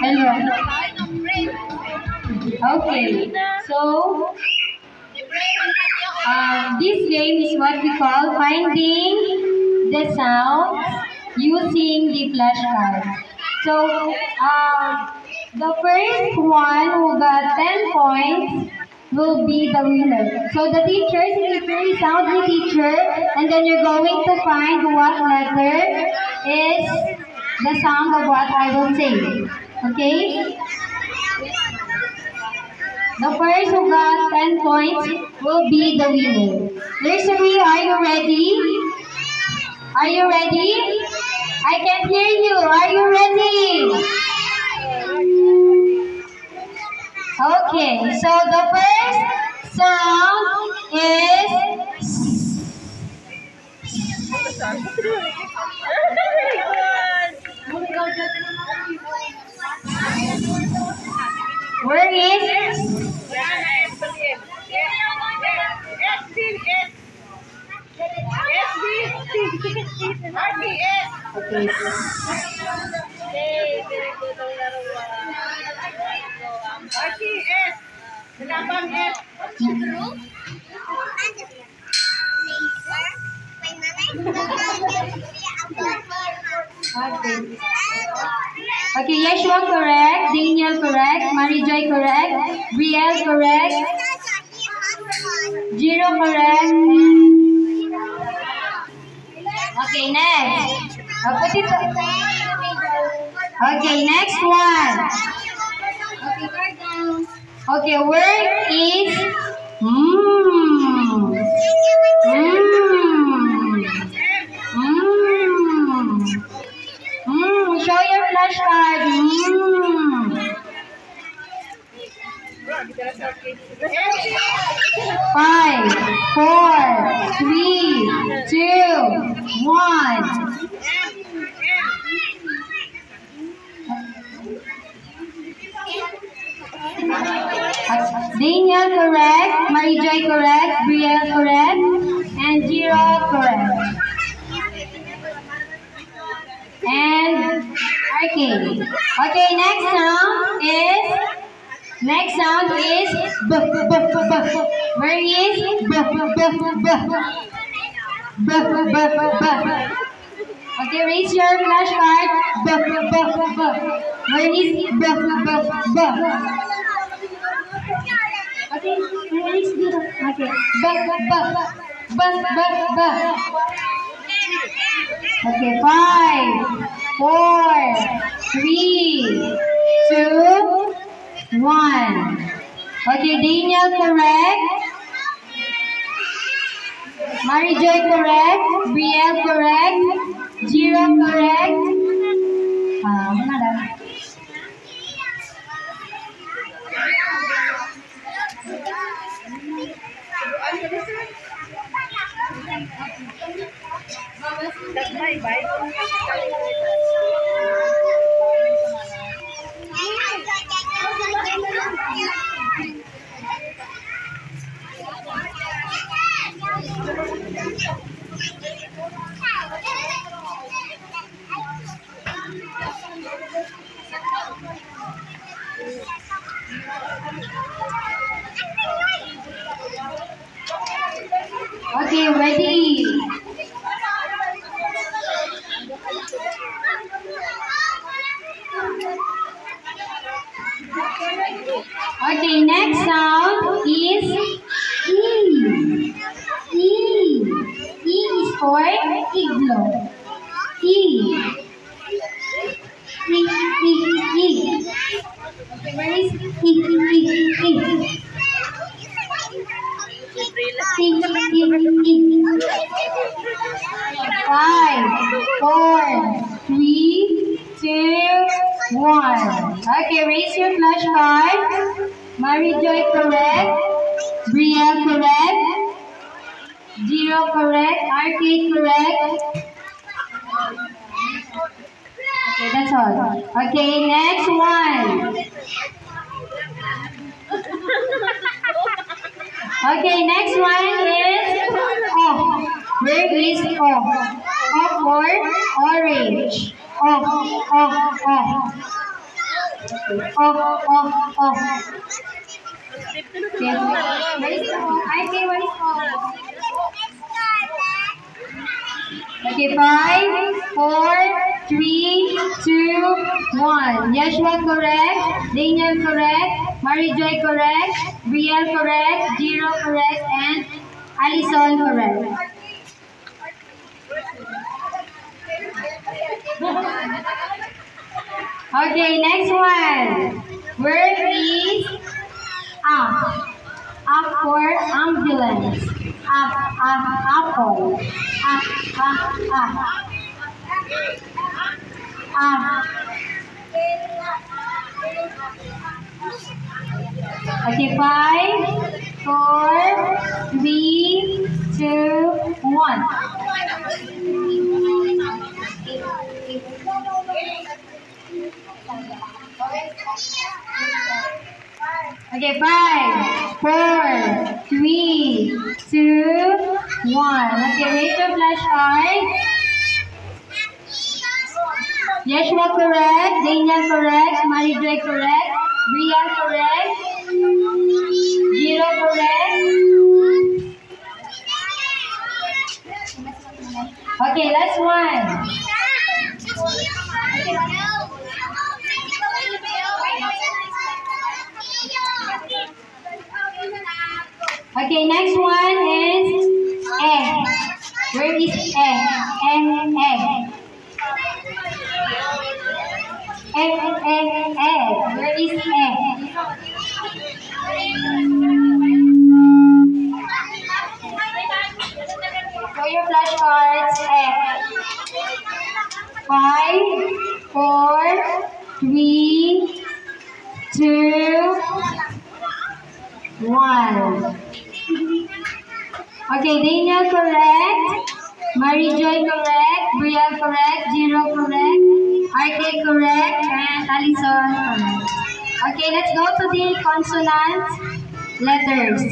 Hello. Okay. So, this game is what we call finding the sounds using the flashcards. So, the first one who got 10 points will be the winner. So the teacher is a very soundly teacher, and then you're going to find what letter is the sound of what I will say. Okay? The first who got 10 points will be the winner. Nursery, are you ready? Are you ready? I can hear you. Are you ready? Okay, so the first sound is where is okay. Okay, Yeshua correct, Daniel correct, Marijoy correct, Brielle correct, Jiro correct. Okay, next. Put it. Okay, next one. Okay, where is mmm? Show your flashcard. Five, four, three, two, one. Daniel correct, Marijoy correct, Brielle correct, and Jiro correct. And arcade. Okay, next sound is b b b. Where is b b b? Okay, raise your flashcard. B b b. Where is b b b? Okay, where is b? Okay, b b. Okay, 5, 4, 3, 2, 1. Okay, Daniel correct. Marijoy correct. Brielle correct. Jiro correct. Madam. Okay, ready? Okay, next sound is E. E. E is for igloo. E. E. E. E. Okay, where is E? E. E. Five, four, three, two, one. Okay, raise your flashcard. Marijoy correct. Brielle correct. Jiro correct. Arcade correct. Okay, that's all. Okay, next one. Okay, next one is O. Where is O? O for orange. O. Okay, what is O? I say what is O? Okay, 5, 4, 3, 2, 1. Yashua correct, Daniel correct, Marijoy correct, Brielle correct, Jiro correct, and Alison correct. Okay, next one. Word is up. Up for ambulance. Apple. Up. Okay, 5, 4, 3, 2, 1. Okay, 5, 4, 3, 2, 1. Okay, raise your flashlight. Yeshua correct, Daniel correct, Marijoy correct, Brielle correct, Jiro correct. Okay, last one. Okay, next one is egg. Where is egg? Egg. Egg. Where is egg? Show your flashcards. Egg. 5, 4, 3, 2, 1. Okay, Daniel correct, Marijoy correct, Brielle correct, Jiro correct, RK correct, and Alison correct. Okay, let's go to the consonant letters.